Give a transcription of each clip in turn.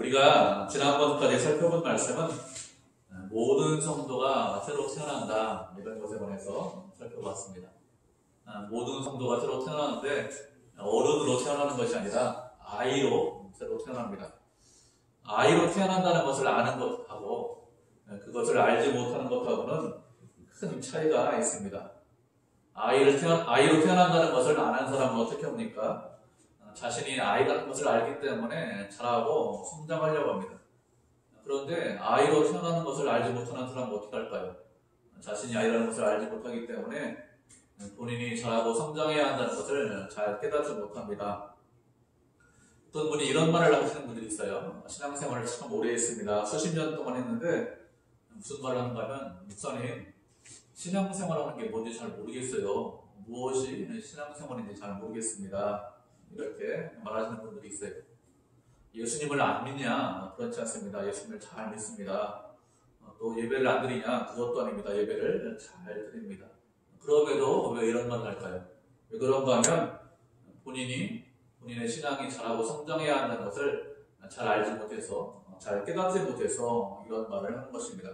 우리가 지난번까지 살펴본 말씀은 모든 성도가 새로 태어난다 이런 것에 관해서 살펴봤습니다. 모든 성도가 새로 태어나는데 어른으로 태어나는 것이 아니라 아이로 새로 태어납니다. 아이로 태어난다는 것을 아는 것하고 그것을 알지 못하는 것하고는 큰 차이가 있습니다. 아이로 태어난다는 것을 아는 사람은 어떻게 합니까? 자신이 아이라는 것을 알기 때문에 자라고 성장하려고 합니다. 그런데 아이로 태어나는 것을 알지 못하는 사람은 어떻게 할까요? 자신이 아이라는 것을 알지 못하기 때문에 본인이 자라고 성장해야 한다는 것을 잘 깨닫지 못합니다. 어떤 분이 이런 말을 하시는 분들이 있어요. 신앙생활을 참 오래 했습니다. 수십 년 동안 했는데 무슨 말을 하는가 하면, 목사님, 신앙생활하는 게 뭔지 잘 모르겠어요. 무엇이 신앙생활인지 잘 모르겠습니다. 이렇게 말하시는 분들이 있어요. 예수님을 안 믿냐? 그렇지 않습니다. 예수님을 잘 믿습니다. 또 예배를 안 드리냐? 그것도 아닙니다. 예배를 잘 드립니다. 그럼에도 왜 이런 말을 할까요? 왜 그런가 하면 본인의 신앙이 자라고 성장해야 한다는 것을 잘 알지 못해서, 잘 깨닫지 못해서 이런 말을 하는 것입니다.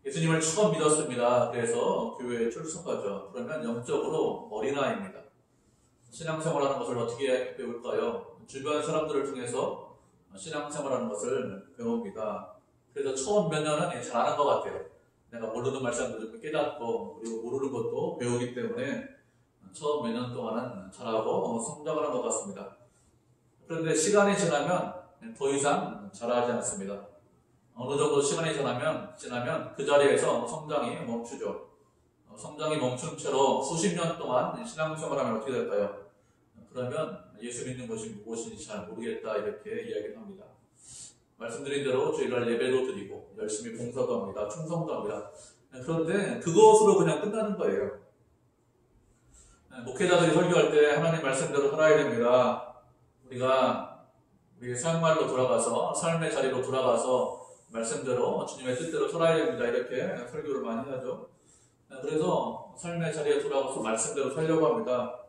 예수님을 처음 믿었습니다. 그래서 교회에 출석하죠. 그러면 영적으로 어린아이입니다. 신앙생활하는 것을 어떻게 배울까요? 주변 사람들을 통해서 신앙생활하는 것을 배웁니다. 그래서 처음 몇 년은 잘하는 것 같아요. 내가 모르는 말씀들을 깨닫고 그리고 모르는 것도 배우기 때문에 처음 몇 년 동안은 잘하고 성장하는 것 같습니다. 그런데 시간이 지나면 더 이상 잘하지 않습니다. 어느 정도 시간이 지나면 그 자리에서 성장이 멈추죠. 성장이 멈춘 채로 수십 년 동안 신앙생활하면 어떻게 될까요? 그러면 예수 믿는 것이 무엇인지 잘 모르겠다 이렇게 이야기를 합니다. 말씀드린 대로 주일날 예배도 드리고 열심히 봉사도 합니다. 충성도 합니다. 그런데 그것으로 그냥 끝나는 거예요. 목회자들이 설교할 때 하나님 말씀대로 살아야 됩니다. 우리가 우리의 삶말로 돌아가서, 삶의 자리로 돌아가서 말씀대로 주님의 뜻대로 살아야 됩니다. 이렇게 설교를 많이 하죠. 그래서 삶의 자리에 돌아가서 말씀대로 살려고 합니다.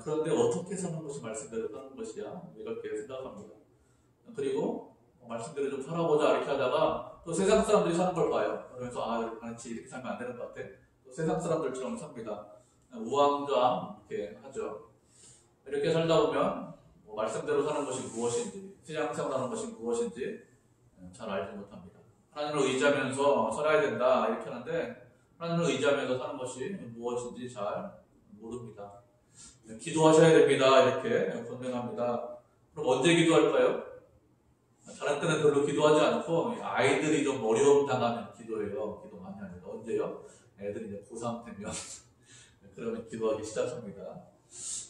그런데 어떻게 사는 것이 말씀대로 사는 것이야? 이렇게 생각합니다. 그리고 말씀대로 좀 살아보자 이렇게 하다가 또 세상 사람들이 사는 걸 봐요. 그러면서 그렇지 이렇게 살면 안 되는 것 같아. 또 세상 사람들처럼 삽니다. 우왕좌왕 이렇게 하죠. 이렇게 살다 보면 말씀대로 사는 것이 무엇인지, 신앙생활하는 것이 무엇인지 잘 알지 못합니다. 하나님을 의지하면서 살아야 된다 이렇게 하는데 하나님을 의지하면서 사는 것이 무엇인지 잘 모릅니다. 기도하셔야 됩니다 이렇게 권면합니다. 그럼 언제 기도할까요? 다른 때는 별로 기도하지 않고 아이들이 좀 어려움 당하면 기도해요. 기도 많이 합니다. 언제요? 애들이 이제 고3 되면 그러면 기도하기 시작합니다.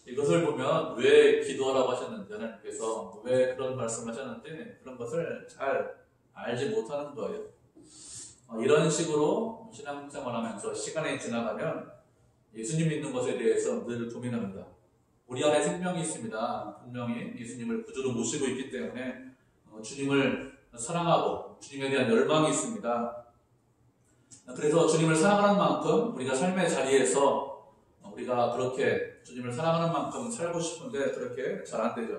이것을 보면 왜 기도하라고 하셨는지, 하나님께서 왜 그런 말씀을 하셨는지 그런 것을 잘 알지 못하는 거예요. 이런 식으로 신앙생활하면서 시간이 지나가면 예수님 믿는 것에 대해서 늘 고민합니다. 우리 안에 생명이 있습니다. 분명히 예수님을 구주로 모시고 있기 때문에 주님을 사랑하고 주님에 대한 열망이 있습니다. 그래서 주님을 사랑하는 만큼 우리가 삶의 자리에서 우리가 그렇게 주님을 사랑하는 만큼 살고 싶은데 그렇게 잘 안 되죠.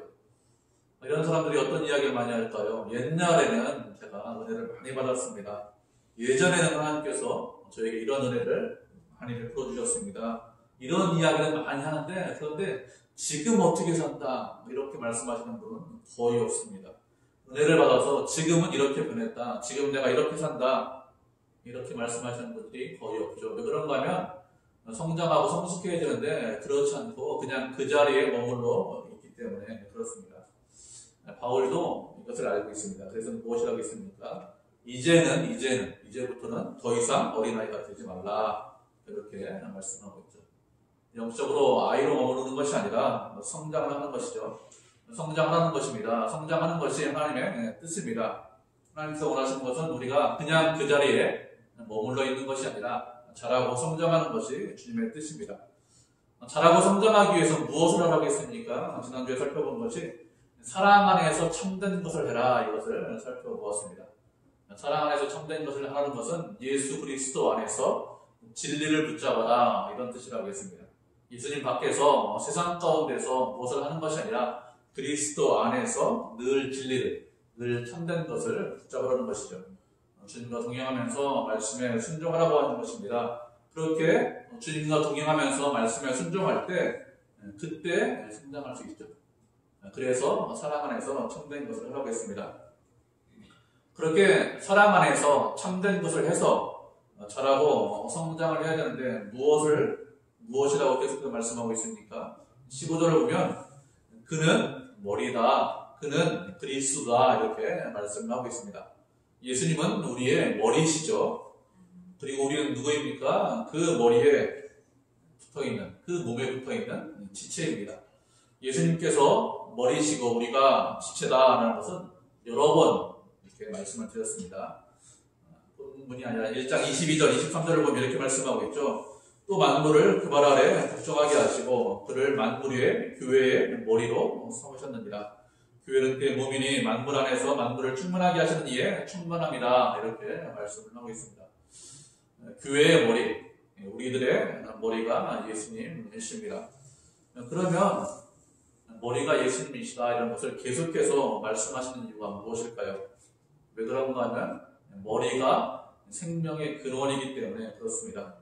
이런 사람들이 어떤 이야기를 많이 할까요? 옛날에는 제가 은혜를 많이 받았습니다. 예전에는 하나님께서 저에게 이런 은혜를 많이 베풀어 주셨습니다. 이런 이야기는 많이 하는데, 그런데 지금 어떻게 산다 이렇게 말씀하시는 분은 거의 없습니다. 은혜를 받아서 지금은 이렇게 변했다, 지금 내가 이렇게 산다 이렇게 말씀하시는 분들이 거의 없죠. 왜 그런가 하면 성장하고 성숙해야 되는데 그렇지 않고 그냥 그 자리에 머물러 있기 때문에 그렇습니다. 바울도 이것을 알고 있습니다. 그래서 무엇이라고 했습니까? 이제부터는 더 이상 어린아이가 되지 말라 이렇게 말씀하고 있죠. 영적으로 아이로 머무르는 것이 아니라 성장을 하는 것이죠. 성장하는 것입니다. 성장하는 것이 하나님의 뜻입니다. 하나님께서 원하시는 것은 우리가 그냥 그 자리에 머물러 있는 것이 아니라 자라고 성장하는 것이 주님의 뜻입니다. 자라고 성장하기 위해서 무엇을 하라고 했습니까? 지난주에 살펴본 것이 사랑 안에서 참된 것을 해라 이것을 살펴보았습니다. 사랑 안에서 참된 것을 하라는 것은 예수 그리스도 안에서 진리를 붙잡아라 이런 뜻이라고 했습니다. 예수님 밖에서 세상 가운데서 무엇을 하는 것이 아니라 그리스도 안에서 늘 진리를, 늘 참된 것을 붙잡으라는 것이죠. 주님과 동행하면서 말씀에 순종하라고 하는 것입니다. 그렇게 주님과 동행하면서 말씀에 순종할 때 그때 성장할 수 있죠. 그래서 사랑 안에서 참된 것을 하라고 했습니다. 그렇게 사랑 안에서 참된 것을 해서 잘하고 성장을 해야 되는데 무엇이라고 계속 말씀하고 있습니까? 15절을 보면 그는 머리다, 그는 그리스도다 이렇게 말씀을 하고 있습니다. 예수님은 우리의 머리시죠. 그리고 우리는 누구입니까? 그 머리에 붙어있는, 그 몸에 붙어있는 지체입니다. 예수님께서 머리시고 우리가 지체다라는 것은 여러 번 이렇게 말씀을 드렸습니다. 본문이 아니라 1장 22절, 23절을 보면 이렇게 말씀하고 있죠. 또 만물을 그 발 아래 복종하게 하시고 그를 만물 위에 교회의 머리로 삼으셨느니라. 교회는 그의 몸이니 만물 안에서 만물을 충만하게 하시는 이에 충만함이다. 이렇게 말씀을 하고 있습니다. 교회의 머리, 우리들의 머리가 예수님이십니다. 그러면 머리가 예수님이시다 이런 것을 계속해서 말씀하시는 이유가 무엇일까요? 왜 그런가 하면 머리가 생명의 근원이기 때문에 그렇습니다.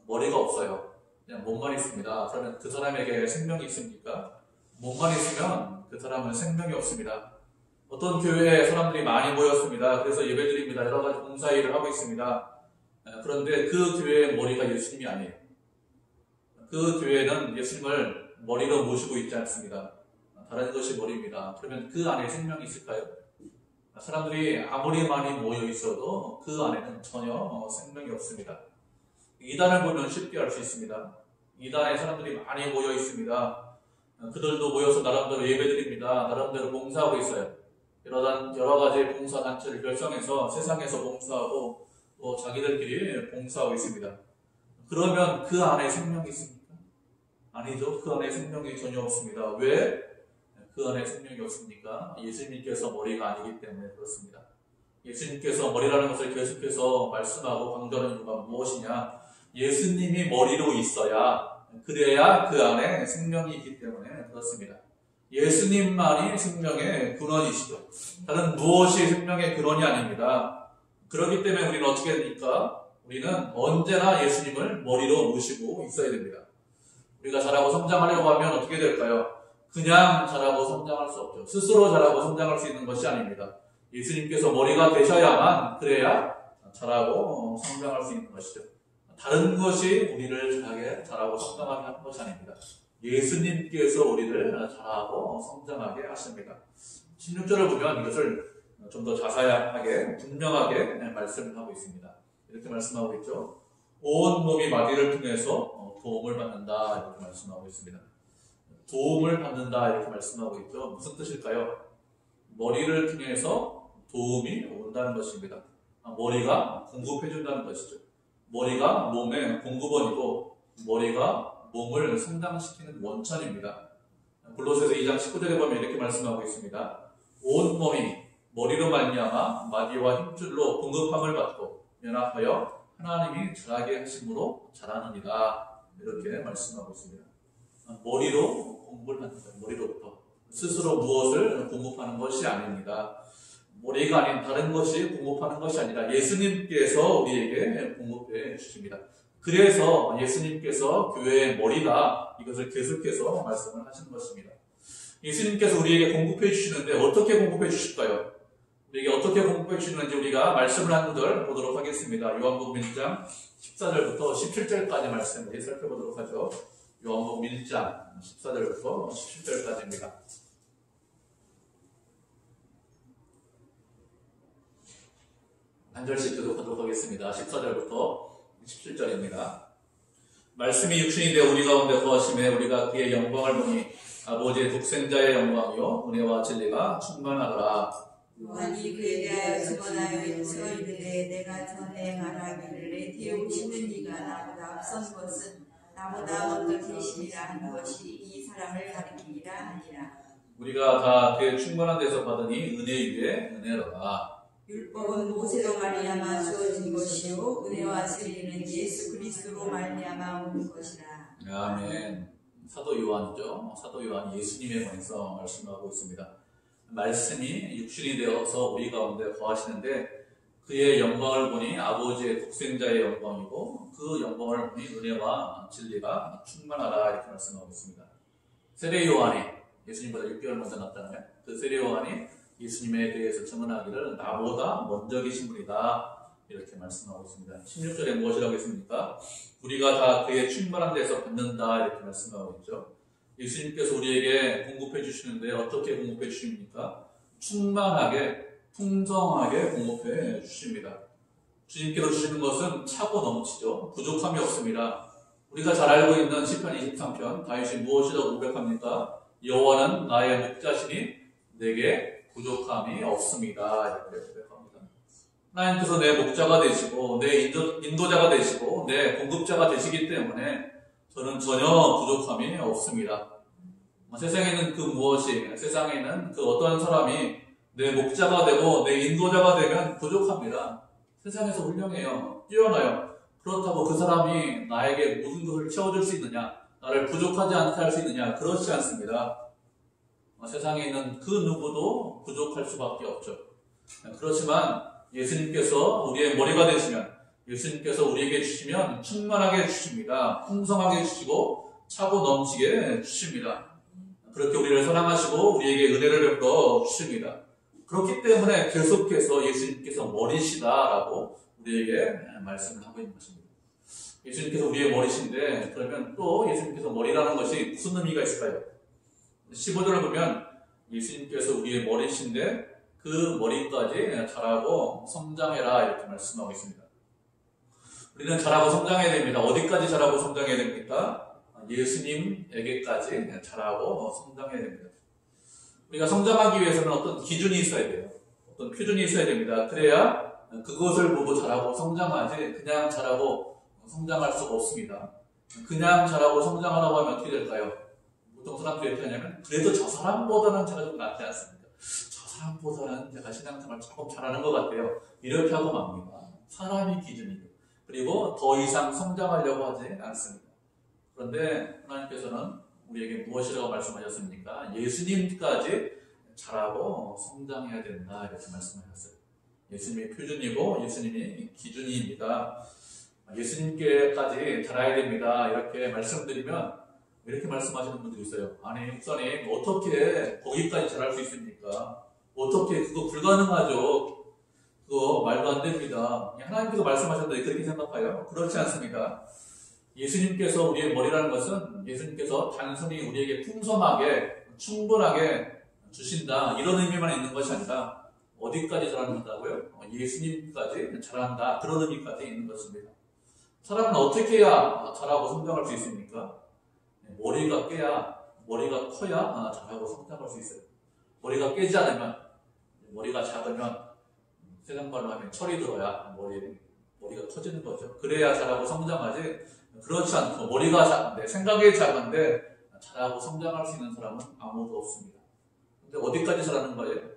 머리가 없어요. 그냥 몸만 있습니다. 그러면 그 사람에게 생명이 있습니까? 몸만 있으면 그 사람은 생명이 없습니다. 어떤 교회에 사람들이 많이 모였습니다. 그래서 예배드립니다. 여러 가지 봉사일을 하고 있습니다. 그런데 그 교회의 머리가 예수님이 아니에요. 그 교회는 예수님을 머리로 모시고 있지 않습니다. 다른 것이 머리입니다. 그러면 그 안에 생명이 있을까요? 사람들이 아무리 많이 모여 있어도 그 안에는 전혀 생명이 없습니다. 이단을 보면 쉽게 알 수 있습니다. 이단에 사람들이 많이 모여 있습니다. 그들도 모여서 나름대로 예배드립니다. 나름대로 봉사하고 있어요. 여러 가지 봉사단체를 결성해서 세상에서 봉사하고 또 자기들끼리 봉사하고 있습니다. 그러면 그 안에 생명이 있습니까? 아니죠. 그 안에 생명이 전혀 없습니다. 왜 그 안에 생명이 없습니까? 예수님께서 머리가 아니기 때문에 그렇습니다. 예수님께서 머리라는 것을 계속해서 말씀하고 강조하는 이유가 무엇이냐? 예수님이 머리로 있어야, 그래야 그 안에 생명이 있기 때문에 그렇습니다. 예수님만이 생명의 근원이시죠. 다른 무엇이 생명의 근원이 아닙니다. 그렇기 때문에 우리는 어떻게 됩니까? 우리는 언제나 예수님을 머리로 모시고 있어야 됩니다. 우리가 자라고 성장하려고 하면 어떻게 될까요? 그냥 자라고 성장할 수 없죠. 스스로 자라고 성장할 수 있는 것이 아닙니다. 예수님께서 머리가 되셔야만 그래야 자라고 성장할 수 있는 것이죠. 다른 것이 우리를 자라고 성장하게 하는 것이 아닙니다. 예수님께서 우리를 자라고 성장하게 하십니다. 16절을 보면 이것을 좀 더 자세하게 분명하게 말씀을 하고 있습니다. 이렇게 말씀하고 있죠. 온 몸이 마귀를 통해서 도움을 받는다 이렇게 말씀하고 있습니다. 도움을 받는다 이렇게 말씀하고 있죠. 무슨 뜻일까요? 머리를 통해서 도움이 온다는 것입니다. 머리가 공급해준다는 것이죠. 머리가 몸의 공급원이고 머리가 몸을 성장시키는 원천입니다. 골로새서 2장 19절에 보면 이렇게 말씀하고 있습니다. 온 몸이 머리로 말미암아 마귀와 힘줄로 공급함을 받고 연합하여 하나님이 자라게 하심으로 자라느니라 이렇게 말씀하고 있습니다. 머리로 공급을 받는 거예요. 머리로부터 스스로 무엇을 공급하는 것이 아닙니다. 머리가 아닌 다른 것이 공급하는 것이 아니라 예수님께서 우리에게 공급해 주십니다. 그래서 예수님께서 교회의 머리다 이것을 계속해서 말씀을 하시는 것입니다. 예수님께서 우리에게 공급해 주시는데 어떻게 공급해 주실까요? 우리에게 어떻게 공급해 주시는지 우리가 말씀을 한 구절 보도록 하겠습니다. 요한복음 1장 14절부터 17절까지 말씀을 살펴보도록 하죠. 요한복음 1장 14절부터 17절까지입니다. 한 절씩 교독하도록 하겠습니다. 14절부터 17절입니다. 말씀이 육신이 되어 우리 가운데 거하심에 우리가 그의 영광을 보니 아버지의 독생자의 영광이요 은혜와 진리가 충만하더라. 요한이 그에 대하여 증언하여 이르되 내가 전에 말하기를 내 뒤에 오시는 이가 나보다 앞선 것은 나보다 먼저 계시니라 한 것이 이 사람을 가리키니라 하니라. 우리가 다 그의 충만한 데서 받으니 은혜 위에 은혜로라. 율법은 모세로 말미암아 주어진 것이요 은혜와 진리는 예수 그리스도로 말미암아 오는 것이라. 아멘. 사도 요한이죠. 사도 요한이 예수님에 관해서 말씀하고 있습니다. 말씀이 육신이 되어서 우리 가운데 거하시는데 그의 영광을 보니 아버지의 독생자의 영광이고 그 영광을 보니 은혜와 진리가 충만하다 이렇게 말씀하고 있습니다. 세례 요한이 예수님보다 6개월 먼저 났잖아요. 그 세례 요한이 예수님에 대해서 증언하기를 나보다 먼저 계신 분이다 이렇게 말씀하고 있습니다. 16절에 무엇이라고 했습니까? 우리가 다 그의 충만한 데서 받는다 이렇게 말씀하고 있죠. 예수님께서 우리에게 공급해 주시는데 어떻게 공급해 주십니까? 충만하게 풍성하게 공급해 주십니다. 주님께서 주시는 것은 차고 넘치죠. 부족함이 없습니다. 우리가 잘 알고 있는 시편 23편 다윗이 무엇이라고 고백합니까? 여호와는 나의 목자시니 내게 부족함이 없습니다. 이렇게 고백합니다. 하나님께서 내 목자가 되시고 내 인도자가 되시고 내 공급자가 되시기 때문에 저는 전혀 부족함이 없습니다. 세상에는 그 무엇이 세상에는 그 어떤 사람이 내 목자가 되고 내 인도자가 되면 부족합니다. 세상에서 훌륭해요. 뛰어나요. 그렇다고 그 사람이 나에게 모든 것을 채워줄 수 있느냐, 나를 부족하지 않게 할 수 있느냐, 그렇지 않습니다. 세상에 있는 그 누구도 부족할 수밖에 없죠. 그렇지만 예수님께서 우리의 머리가 되시면, 예수님께서 우리에게 주시면 충만하게 주십니다. 풍성하게 주시고 차고 넘치게 주십니다. 그렇게 우리를 사랑하시고 우리에게 은혜를 베풀어 주십니다. 그렇기 때문에 계속해서 예수님께서 머리시다라고 우리에게 말씀을 하고 있는 것입니다. 예수님께서 우리의 머리신데 그러면 또 예수님께서 머리라는 것이 무슨 의미가 있을까요? 15절을 보면 예수님께서 우리의 머리신데 그 머리까지 자라고 성장해라 이렇게 말씀하고 있습니다. 우리는 자라고 성장해야 됩니다. 어디까지 자라고 성장해야 됩니까? 예수님에게까지 자라고 성장해야 됩니다. 우리가 성장하기 위해서는 어떤 기준이 있어야 돼요. 어떤 표준이 있어야 됩니다. 그래야 그것을 보고 자라고 성장하지 그냥 자라고 성장할 수가 없습니다. 그냥 자라고 성장하라고 하면 어떻게 될까요? 보통 사람들이 이렇게 하냐면 그래도 저 사람보다는 제가 좀 낫지 않습니까? 저 사람보다는 제가 신앙생활 조금 잘하는 것 같아요. 이렇게 하고 맙니다. 사람이 기준이고 그리고 더 이상 성장하려고 하지 않습니다. 그런데 하나님께서는 우리에게 무엇이라고 말씀하셨습니까? 예수님까지 자라고 성장해야 된다 이렇게 말씀하셨어요. 예수님이 표준이고 예수님이 기준입니다. 예수님께까지 자라야 됩니다. 이렇게 말씀드리면 이렇게 말씀하시는 분들이 있어요. 아니 목사님 어떻게 거기까지 자랄 수 있습니까? 어떻게 그거 불가능하죠. 그거 말도 안 됩니다. 하나님께서 말씀하셨는데 그렇게 생각해요? 그렇지 않습니다. 예수님께서 우리의 머리라는 것은 예수님께서 단순히 우리에게 풍성하게 충분하게 주신다 이런 의미만 있는 것이 아니라 어디까지 자란다고요? 예수님까지 자란다 그런 의미까지 있는 것입니다. 사람은 어떻게 해야 자라고 성장할 수 있습니까? 머리가 깨야 머리가 커야 자라고 성장할 수 있어요. 머리가 깨지 않으면 머리가 작으면 세상 말로 하면 철이 들어야 머리가 커지는 거죠. 그래야 자라고 성장하지 그렇지 않고 머리가 작은데 생각이 작은데 자라고 성장할 수 있는 사람은 아무도 없습니다. 근데 어디까지 자라는 거예요?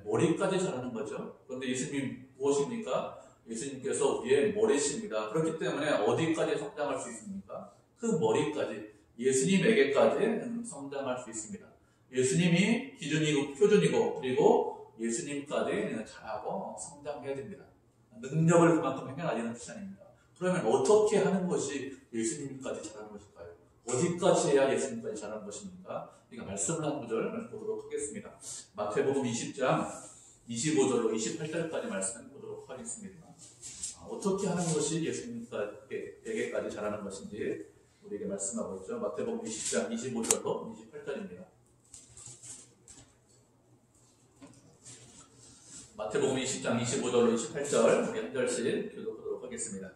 머리까지 자라는 거죠. 그런데 예수님 무엇입니까? 예수님께서 우리의 머리십니다. 그렇기 때문에 어디까지 성장할 수 있습니까? 그 머리까지 예수님에게까지 성장할 수 있습니다. 예수님이 기준이고 표준이고 그리고 예수님까지 자라고 성장해야 됩니다. 능력을 그만큼 행해나가는 뜻이 아닙니다. 그러면 어떻게 하는 것이 예수님까지 자라는 것일까요? 어디까지 해야 예수님까지 자라는 것입니까? 우리가 말씀을 한 구절 보도록 하겠습니다. 마태복음 20장 25절로 28절까지 말씀을 보도록 하겠습니다. 어떻게 하는 것이 예수님에게까지 자라는 것인지 우리에게 말씀하고 있죠. 마태복음 20장 25절로 28절입니다. 마태복음 20장 25절로 28절 우리 한 절씩 교독하도록 하겠습니다.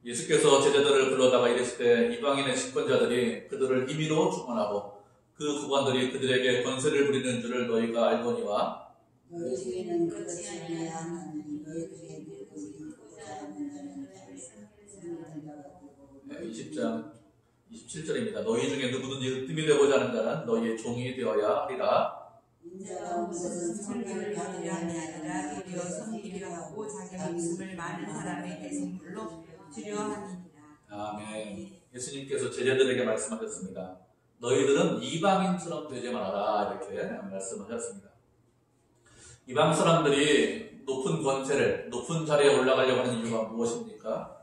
예수께서 제자들을 불러다가 이르시되 이방인의 집권자들이 그들을 임의로 주관하고 그 구관들이 그들에게 권세를 부리는 줄을 너희가 알거니와 너희 중에는 그렇지 아니하나니 너희 중에 네, 20장 27절입니다. 너희 중에 누구든지 으뜸이 되고자 하는 자는 너희의 종이 되어야 하리라. 인자가 온 것은 선교를 받으려 함이 아니라 도리어 섬기려 하고 자기 목숨을 많은 사람의 대성물로 주려 함이니라. 아멘. 예수님께서 제자들에게 말씀하셨습니다. 너희들은 이방인처럼 되지 말아라 이렇게 말씀하셨습니다. 이방 사람들이 높은 권세를, 높은 자리에 올라가려고 하는 이유가 무엇입니까?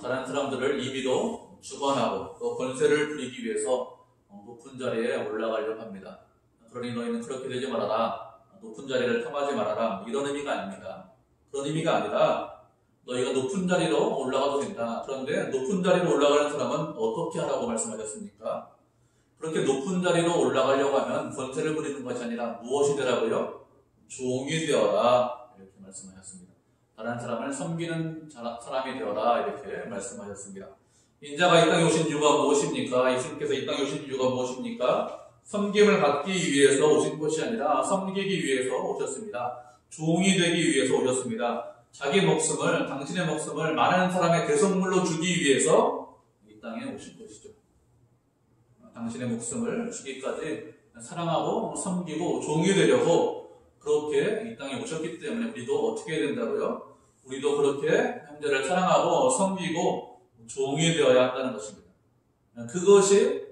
다른 사람들을 임의로 주관하고 또 권세를 부리기 위해서 높은 자리에 올라가려고 합니다. 그러니 너희는 그렇게 되지 말아라, 높은 자리를 탐하지 말아라, 이런 의미가 아닙니다. 그런 의미가 아니라 너희가 높은 자리로 올라가도 된다. 그런데 높은 자리로 올라가는 사람은 어떻게 하라고 말씀하셨습니까? 그렇게 높은 자리로 올라가려고 하면 권세를 부리는 것이 아니라 무엇이 되라고요? 종이 되어라 이렇게 말씀하셨습니다. 다른 사람을 섬기는 사람이 되어라 이렇게 말씀하셨습니다. 인자가 이 땅에 오신 이유가 무엇입니까? 예수님께서 이 땅에 오신 이유가 무엇입니까? 섬김을 받기 위해서 오신 것이 아니라 섬기기 위해서 오셨습니다. 종이 되기 위해서 오셨습니다. 자기 목숨을, 당신의 목숨을 많은 사람의 대속물로 주기 위해서 이 땅에 오신 것이죠. 당신의 목숨을 주기까지 사랑하고 섬기고 종이 되려고 그렇게 이 땅에 오셨기 때문에 우리도 어떻게 해야 된다고요? 우리도 그렇게 형제를 사랑하고 섬기고 종이 되어야 한다는 것입니다. 그것이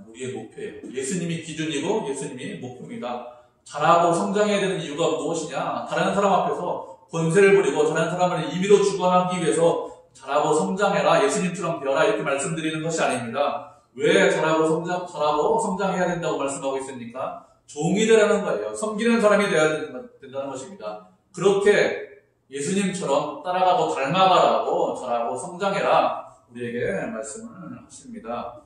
우리의 목표예요. 예수님이 기준이고 예수님이 목표입니다. 잘하고 성장해야 되는 이유가 무엇이냐? 다른 사람 앞에서 권세를 부리고 다른 사람을 임의로 주관하기 위해서 잘하고 성장해라, 예수님처럼 되어라 이렇게 말씀드리는 것이 아닙니다. 왜 잘하고 성장해야 된다고 말씀하고 있습니까? 종이 되라는 거예요. 섬기는 사람이 되어야 된다는 것입니다. 그렇게 예수님처럼 따라가고 닮아가라고 잘하고 성장해라 우리에게 말씀을 하십니다.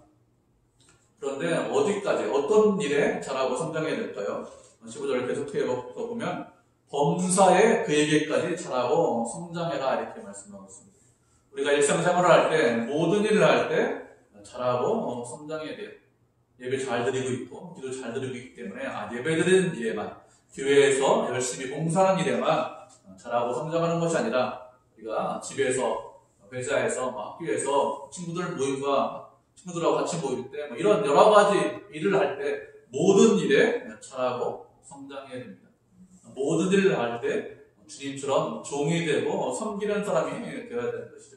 그런데 어디까지, 어떤 일에 잘하고 성장해야 될까요? 15절을 계속해서 보면 범사에 그에게까지 잘하고 성장해라 이렇게 말씀하고 있습니다. 우리가 일상생활을 할 때, 모든 일을 할 때 잘하고 성장해야 돼요. 예배 잘 드리고 있고 기도 잘 드리고 있기 때문에 예배 드리는 일에만, 교회에서 열심히 봉사하는 일에만 잘하고 성장하는 것이 아니라 우리가 집에서, 회사에서, 학교에서 친구들하고 같이 모일 때 이런 여러 가지 일을 할 때 모든 일에 잘하고 성장해야 됩니다. 모든 일을 할 때 주님처럼 종이 되고 섬기는 사람이 되어야 되는 것이죠.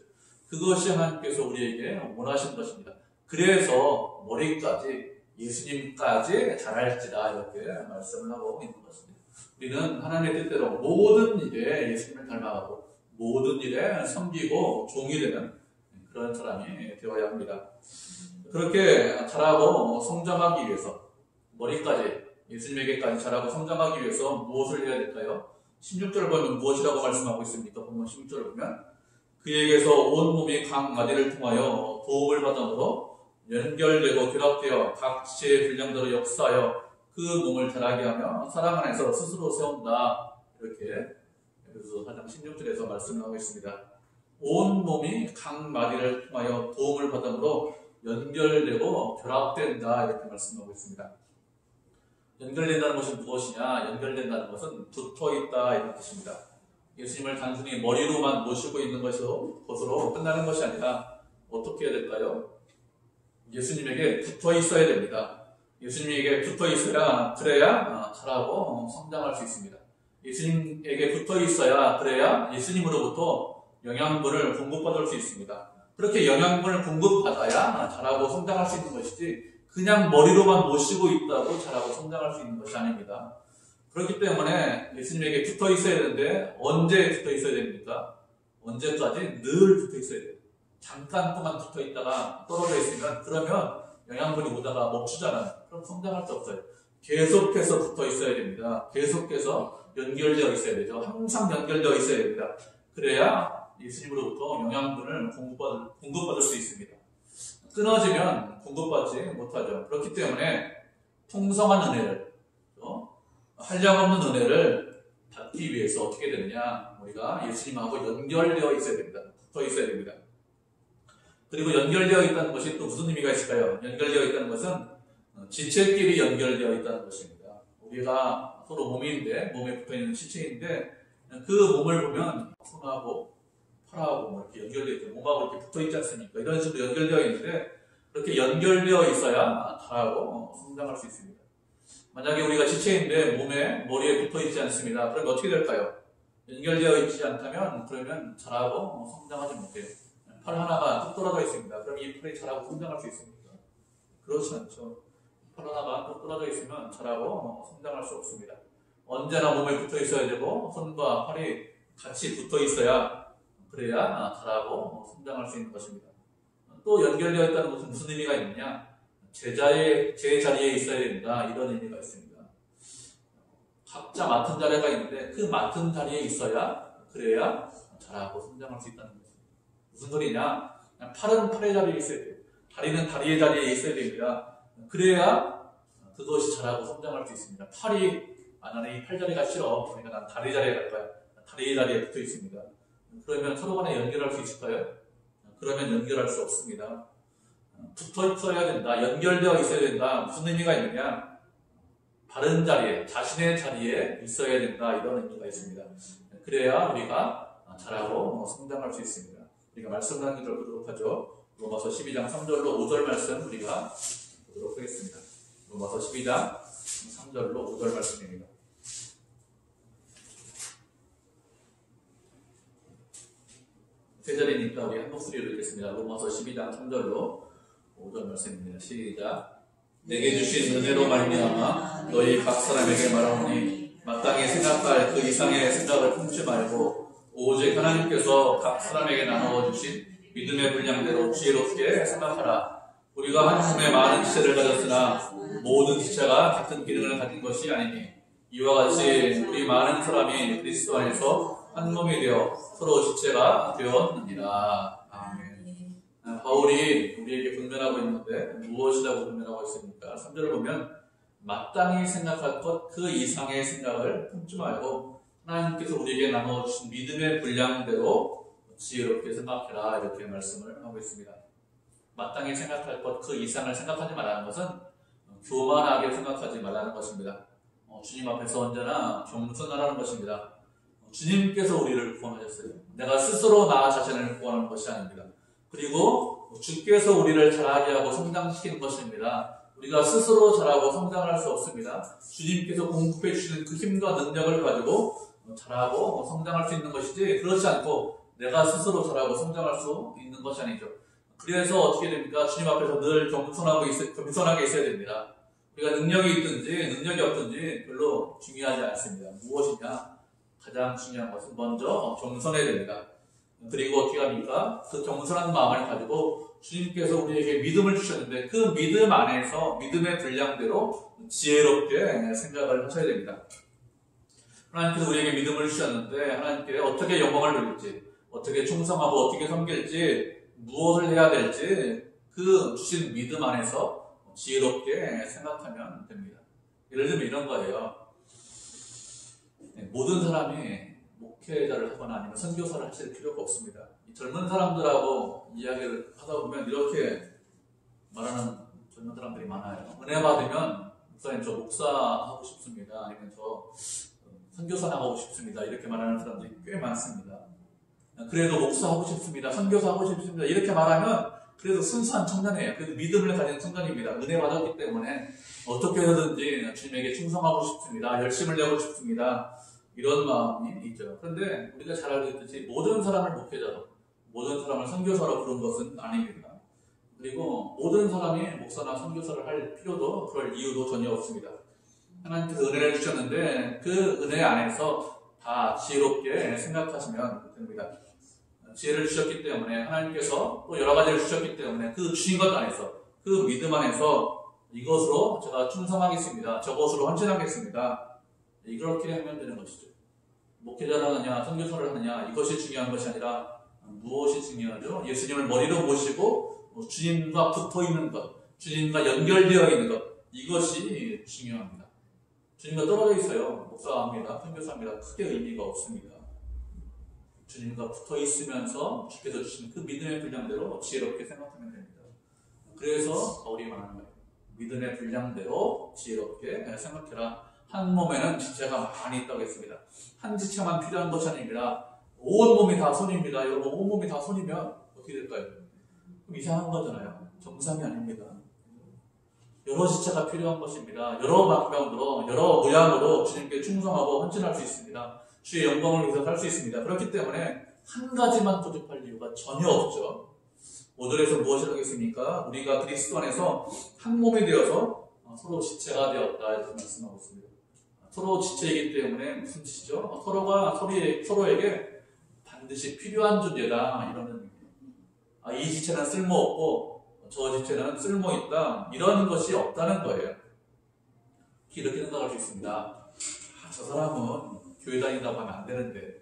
그것이 하나님께서 우리에게 원하시는 것입니다. 그래서 머리까지 예수님까지 잘할지라 이렇게 말씀을 하고 있는 것입니다. 우리는 하나님의 뜻대로 모든 일에 예수님을 닮아가고 모든 일에 섬기고 종이 되는 그런 사람이 되어야 합니다. 그렇게 잘하고 성장하기 위해서 머리까지 예수님에게까지 잘하고 성장하기 위해서 무엇을 해야 될까요? 16절을 보면 무엇이라고 말씀하고 있습니까? 본문 16절을 보면 그에게서 온 몸이 각 마디를 통하여 도움을 받음으로 연결되고 결합되어 각 지체의 분량대로 역사하여 그 몸을 자라게 하며 사랑 안에서 스스로 세운다. 이렇게 그래서 4장 16절에서 말씀을 하고 있습니다. 온 몸이 각 마디를 통하여 도움을 받음으로 연결되고 결합된다. 이렇게 말씀하고 있습니다. 연결된다는 것은 무엇이냐? 연결된다는 것은 붙어있다 이런 뜻입니다. 예수님을 단순히 머리로만 모시고 있는 것으로 끝나는 것이 아니라 어떻게 해야 될까요? 예수님에게 붙어 있어야 됩니다. 예수님에게 붙어 있어야 그래야 잘하고 성장할 수 있습니다. 예수님에게 붙어 있어야 그래야 예수님으로부터 영양분을 공급받을 수 있습니다. 그렇게 영양분을 공급받아야 잘하고 성장할 수 있는 것이지 그냥 머리로만 모시고 있다고 잘하고 성장할 수 있는 것이 아닙니다. 그렇기 때문에 예수님에게 붙어 있어야 되는데 언제 붙어 있어야 됩니까? 언제까지? 늘 붙어 있어야 돼요. 잠깐 동안 붙어 있다가 떨어져 있으면 그러면 영양분이 오다가 멈추잖아요. 그럼 성장할 수 없어요. 계속해서 붙어 있어야 됩니다. 계속해서 연결되어 있어야 되죠. 항상 연결되어 있어야 됩니다. 그래야 예수님으로부터 영양분을 공급받을 수 있습니다. 끊어지면 공급받지 못하죠. 그렇기 때문에 풍성한 은혜를, 한량없는 은혜를 받기 위해서 어떻게 되느냐? 우리가 예수님하고 연결되어 있어야 됩니다. 붙어 있어야 됩니다. 그리고 연결되어 있다는 것이 또 무슨 의미가 있을까요? 연결되어 있다는 것은 지체끼리 연결되어 있다는 것입니다. 우리가 서로 몸인데, 몸에 붙어있는 지체인데 그 몸을 보면 손하고 팔하고 이렇게 연결되어 있죠. 몸하고 이렇게 붙어있지 않습니까? 이런 식으로 연결되어 있는데 그렇게 연결되어 있어야 잘하고 성장할 수 있습니다. 만약에 우리가 지체인데 머리에 붙어있지 않습니다. 그러면 어떻게 될까요? 연결되어 있지 않다면 그러면 잘하고 성장하지 못해요. 팔 하나가 뚝 떨어져 있습니다. 그럼 이 팔이 잘하고 성장할 수 있습니까? 그렇지 않죠. 팔 하나가 또 부러져 있으면 잘하고 성장할 수 없습니다. 언제나 몸에 붙어 있어야 되고 손과 팔이 같이 붙어 있어야 그래야 잘하고 성장할 수 있는 것입니다. 또 연결되어 있다는 것은 무슨 의미가 있느냐? 제 자리에 있어야 된다, 이런 의미가 있습니다. 각자 맡은 자리가 있는데 그 맡은 자리에 있어야 그래야 잘하고 성장할 수 있다는 거죠. 무슨 소리냐? 팔은 팔의 자리에 있어야 돼요. 다리는 다리의 자리에 있어야 됩니다. 그래야 그것이 잘하고 성장할 수 있습니다. 팔이 나는 이 팔자리가 싫어, 그러니까 난 다리 자리에 갈 거야. 다리 자리에 붙어 있습니다. 그러면 서로 간에 연결할 수 있을까요? 그러면 연결할 수 없습니다. 붙어 있어야 된다, 연결되어 있어야 된다. 무슨 의미가 있느냐? 바른 자리에, 자신의 자리에 있어야 된다, 이런 의미가 있습니다. 그래야 우리가 잘하고 성장할 수 있습니다. 우리가 말씀을 한 구절 보도록 하죠. 로마서 12장 3절로 5절 말씀 우리가 보도록 하겠습니다. 로마서 12장 3절로 5절 말씀입니다. 세 절이니까 우리 한 목소리로 읽겠습니다. 로마서 12장 3절로 5절 말씀입니다. 시작. 내게 주신 은혜로 말미암아 너희 각 사람에게 말하오니 마땅히 생각할 그 이상의 생각을 품지 말고 오직 하나님께서 각 사람에게 나누어 주신 믿음의 분량대로 지혜롭게 생각하라. 우리가 한 몸에 많은 지체를 가졌으나 모든 지체가 같은 기능을 가진 것이 아니니 이와 같이 우리 많은 사람이 그리스도 안에서 한 몸이 되어 서로 지체가 되었느니라. 아멘. 바울이 우리에게 분별하고 있는데 무엇이라고 분별하고 있습니까? 3절을 보면 마땅히 생각할 것 그 이상의 생각을 품지 말고 하나님께서 우리에게 나눠주신 믿음의 분량대로 지혜롭게 생각해라, 이렇게 말씀을 하고 있습니다. 마땅히 생각할 것 그 이상을 생각하지 말라는 것은 교만하게 생각하지 말라는 것입니다. 주님 앞에서 언제나 겸손하라는 것입니다. 주님께서 우리를 구원하셨어요. 내가 스스로 나 자신을 구원하는 것이 아닙니다. 그리고 주께서 우리를 자라게 하고 성장시키는 것입니다. 우리가 스스로 자라고 성장할 수 없습니다. 주님께서 공급해 주시는 그 힘과 능력을 가지고 자라고 성장할 수 있는 것이지, 그렇지 않고 내가 스스로 자라고 성장할 수 있는 것이 아니죠. 그래서 어떻게 됩니까? 주님 앞에서 늘 겸손하게 있어야 됩니다. 우리가 능력이 있든지 능력이 없든지 별로 중요하지 않습니다. 무엇이냐? 가장 중요한 것은 먼저 겸손해야 됩니다. 그리고 어떻게 합니까? 그 겸손한 마음을 가지고 주님께서 우리에게 믿음을 주셨는데 그 믿음 안에서 믿음의 분량대로 지혜롭게 생각을 하셔야 됩니다. 하나님께서 우리에게 믿음을 주셨는데 하나님께 어떻게 영광을 돌릴지, 어떻게 충성하고 어떻게 섬길지, 무엇을 해야 될지 그 주신 믿음 안에서 지혜롭게 생각하면 됩니다. 예를 들면 이런 거예요. 모든 사람이 목회자를 하거나 아니면 선교사를 하실 필요가 없습니다. 이 젊은 사람들하고 이야기를 하다 보면 이렇게 말하는 젊은 사람들이 많아요. 은혜 받으면 목사님 저 목사하고 싶습니다. 아니면 저 선교사 나가고 싶습니다. 이렇게 말하는 사람들이 꽤 많습니다. 그래도 목사하고 싶습니다. 선교사하고 싶습니다. 이렇게 말하면 그래도 순수한 청년이에요. 그래도 믿음을 가진 청년입니다. 은혜 받았기 때문에 어떻게 해서든지 주님에게 충성하고 싶습니다. 열심을 내고 싶습니다. 이런 마음이 있죠. 그런데 우리가 잘 알고 있듯이 모든 사람을 목회자로, 모든 사람을 선교사로 부른 것은 아닙니다. 그리고 모든 사람이 목사나 선교사를 할 필요도 그럴 이유도 전혀 없습니다. 하나님께서 은혜를 주셨는데 그 은혜 안에서 다 지혜롭게 생각하시면 됩니다. 지혜를 주셨기 때문에 하나님께서 또 여러 가지를 주셨기 때문에 그 주신 것 안에서, 그 믿음 안에서 이것으로 제가 충성하겠습니다, 저것으로 헌신하겠습니다, 이렇게 하면 되는 것이죠. 목회자를 하느냐 선교사를 하느냐 이것이 중요한 것이 아니라 무엇이 중요하죠? 예수님을 머리로 모시고 주님과 붙어있는 것, 주님과 연결되어 있는 것, 이것이 중요합니다. 주님과 떨어져 있어요. 목사합니다, 선교사합니다, 크게 의미가 없습니다. 주님과 붙어 있으면서 주께서 주신 그 믿음의 분량대로 지혜롭게 생각하면 됩니다. 그래서 바울이 말하는 거예요. 믿음의 분량대로 지혜롭게 생각해라. 한 몸에는 지체가 많이 있다고 했습니다. 한 지체만 필요한 것이 아닙니다. 온 몸이 다 손입니다. 여러분, 온 몸이 다 손이면 어떻게 될까요? 그럼 이상한 거잖아요. 정상이 아닙니다. 여러 지체가 필요한 것입니다. 여러 방면으로, 여러 모양으로 주님께 충성하고 헌신할 수 있습니다. 주의 영광을 위해서 살 수 있습니다. 그렇기 때문에 한 가지만 고집할 이유가 전혀 없죠. 5절에서 무엇을 하겠습니까? 우리가 그리스도 안에서 한 몸이 되어서 서로 지체가 되었다 이렇게 말씀하고 있습니다. 서로 지체이기 때문에 무슨 뜻이죠? 서로가 서로에게 반드시 필요한 존재다 이런 의미입니다. 이 지체는 쓸모없고 저 지체는 쓸모있다 이런 것이 없다는 거예요. 이렇게 생각할 수 있습니다. 저 사람은 교회 다닌다고 하면 안 되는데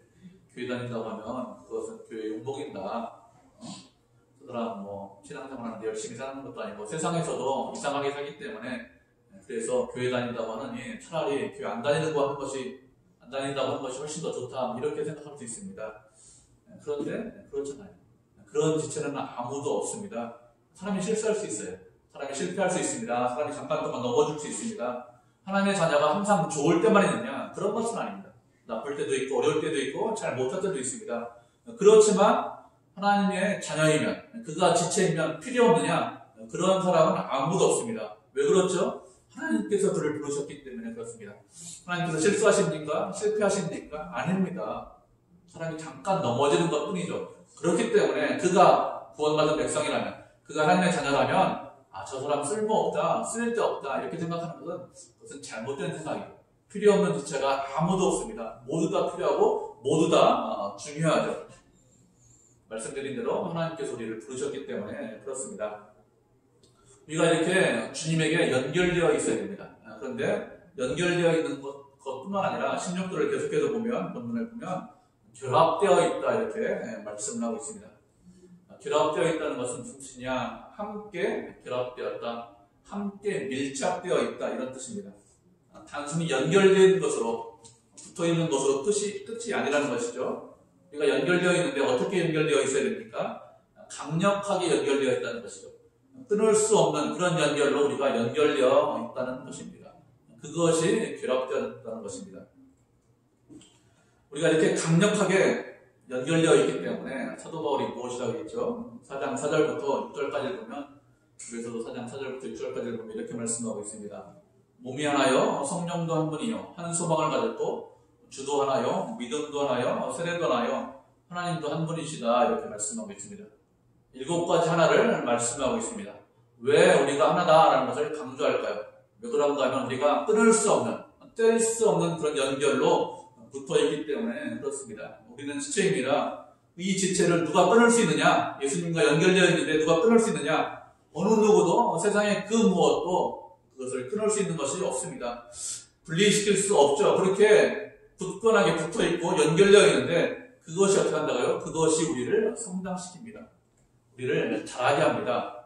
교회 다닌다고 하면 그것은 교회 용복인다. 저 사람 신앙생활 하는데 열심히 사는 것도 아니고 세상에서도 이상하게 살기 때문에 그래서 교회 다닌다고 하느니 차라리 교회 안 다닌다고 하는 것이 훨씬 더 좋다 이렇게 생각할 수 있습니다. 그런데 그렇잖아요. 그런 지체는 아무도 없습니다. 사람이 실수할 수 있어요. 사람이 실패할 수 있습니다. 사람이 잠깐 동안 넘어질 수 있습니다. 하나님의 자녀가 항상 좋을 때만 있느냐? 그런 것은 아닙니다. 나쁠 때도 있고 어려울 때도 있고 잘 못할 때도 있습니다. 그렇지만 하나님의 자녀이면 그가 지체이면 필요 없느냐? 그런 사람은 아무도 없습니다. 왜 그렇죠? 하나님께서 그를 부르셨기 때문에 그렇습니다. 하나님께서 실수하십니까? 실패하십니까? 아닙니다. 사람이 잠깐 넘어지는 것 뿐이죠. 그렇기 때문에 그가 구원받은 백성이라면 그가 하나님의 자녀라면 저 사람 쓸모없다, 쓸데없다 이렇게 생각하는 그것은 잘못된 생각이고 필요 없는 지체가 아무도 없습니다. 모두 다 필요하고 모두 다 중요하죠. 말씀드린 대로 하나님께서 우리를 부르셨기 때문에 그렇습니다. 우리가 이렇게 주님에게 연결되어 있어야 됩니다. 그런데 연결되어 있는 것뿐만 아니라 16절을 계속해서 보면 본문을 보면 결합되어 있다 이렇게 말씀을 하고 있습니다. 결합되어 있다는 것은 무슨 뜻이냐? 함께 결합되었다, 함께 밀착되어 있다 이런 뜻입니다. 단순히 연결된 것으로 붙어있는 것으로 끝이 아니라는 것이죠. 우리가 연결되어 있는데 어떻게 연결되어 있어야 됩니까? 강력하게 연결되어 있다는 것이죠. 끊을 수 없는 그런 연결로 우리가 연결되어 있다는 것입니다. 그것이 결합되었다는 것입니다. 우리가 이렇게 강력하게 연결되어 있기 때문에 사도 바울이 무엇이라고 했죠? 4장 4절부터 6절까지 보면 그래서도 4장 4절부터 6절까지 보면 이렇게 말씀하고 있습니다. 몸이 하나요 성령도 한 분이요 한 소망을 가졌고 주도 하나요 믿음도 하나요 세례도 하나요 하나님도 한 분이시다 이렇게 말씀하고 있습니다. 7가지 하나를 말씀하고 있습니다. 왜 우리가 하나다라는 것을 강조할까요? 왜 그런가 하면 우리가 끊을 수 없는 뗄 수 없는 그런 연결로 붙어있기 때문에 그렇습니다. 우리는 지체입니다. 이 지체를 누가 끊을 수 있느냐? 예수님과 연결되어 있는데 누가 끊을 수 있느냐? 어느 누구도 세상에 그 무엇도 그것을 끊을 수 있는 것이 없습니다. 분리시킬 수 없죠. 그렇게 굳건하게 붙어있고 연결되어 있는데 그것이 어떻게 한다고요? 그것이 우리를 성장시킵니다. 우리를 자라게 합니다.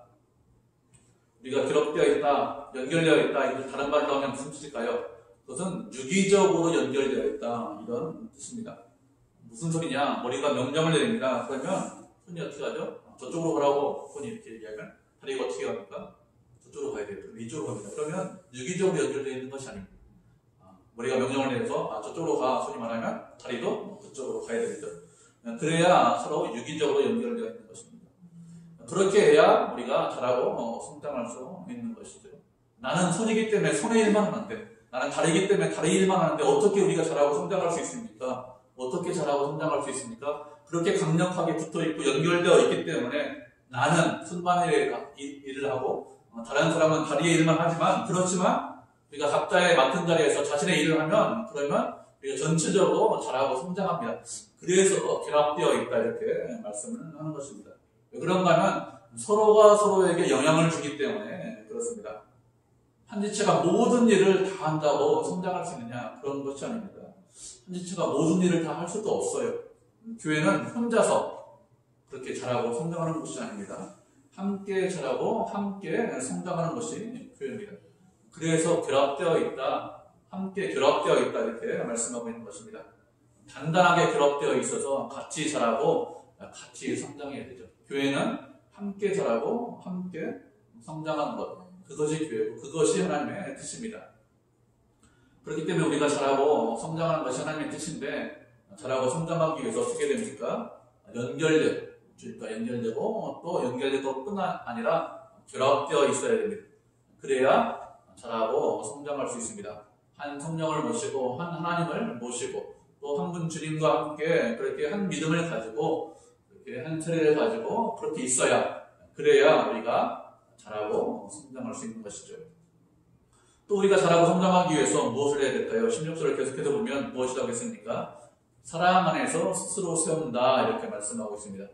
우리가 결합되어 있다, 연결되어 있다, 이걸 다른 말로 하면 무슨 뜻일까요? 그것은 유기적으로 연결되어 있다 이런 뜻입니다. 무슨 소리냐? 머리가 명령을 내립니다. 그러면 손이 어떻게 하죠? 저쪽으로 가라고 손이 이렇게 얘기하면 다리가 어떻게 합니까? 저쪽으로 가야 돼요. 이쪽으로 갑니다. 그러면 유기적으로 연결되어 있는 것이 아닙니다. 머리가 명령을 내려서 저쪽으로 가 손이 말하면 다리도 그쪽으로 가야 되겠죠. 그래야 서로 유기적으로 연결되어 있는 것입니다. 그렇게 해야 우리가 잘하고 성장할 수 있는 것이죠. 나는 손이기 때문에 손의 일만 하는데 나는 다리이기 때문에 다리 일만 하는데 어떻게 우리가 잘하고 성장할 수 있습니까? 어떻게 잘하고 성장할 수 있습니까? 그렇게 강력하게 붙어있고 연결되어 있기 때문에 나는 손만의 일을 하고 다른 사람은 다리의 일만 하지만 그렇지만 우리가 각자의 맡은 자리에서 자신의 일을 하면 그러면 우리가 전체적으로 잘하고 성장합니다. 그래서 결합되어 있다 이렇게 말씀을 하는 것입니다. 왜 그런가 하면 서로가 서로에게 영향을 주기 때문에 그렇습니다. 한 지체가 모든 일을 다 한다고 성장할 수 있느냐? 그런 것이 아닙니다. 한 지체가 모든 일을 다 할 수도 없어요. 교회는 혼자서 그렇게 자라고 성장하는 것이 아닙니다. 함께 자라고 함께 성장하는 것이 교회입니다. 그래서 결합되어 있다, 함께 결합되어 있다 이렇게 말씀하고 있는 것입니다. 단단하게 결합되어 있어서 같이 자라고 같이 성장해야 되죠. 교회는 함께 자라고 함께 성장하는 것, 그것이 교회고 그것이 하나님의 뜻입니다. 그렇기 때문에 우리가 자라고 성장하는 것이 하나님의 뜻인데 자라고 성장하기 위해서 어떻게 됩니까? 연결되고 또 연결될 것뿐만 아니라 결합되어 있어야 됩니다. 그래야 자라고 성장할 수 있습니다. 한 성령을 모시고 한 하나님을 모시고 또 한 분 주님과 함께 그렇게 한 믿음을 가지고 그렇게 한 세례를 가지고 그렇게 있어야 그래야 우리가 잘하고 성장할 수 있는 것이죠. 또 우리가 잘하고 성장하기 위해서 무엇을 해야 될까요? 16절을 계속해서 보면 무엇이라고 했습니까? 사랑 안에서 스스로 세운다 이렇게 말씀하고 있습니다.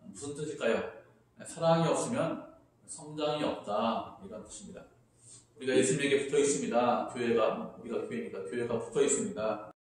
무슨 뜻일까요? 사랑이 없으면 성장이 없다 이런 뜻입니다. 우리가 예수님에게 붙어 있습니다. 교회가 우리가 교회입니다. 교회가 붙어 있습니다.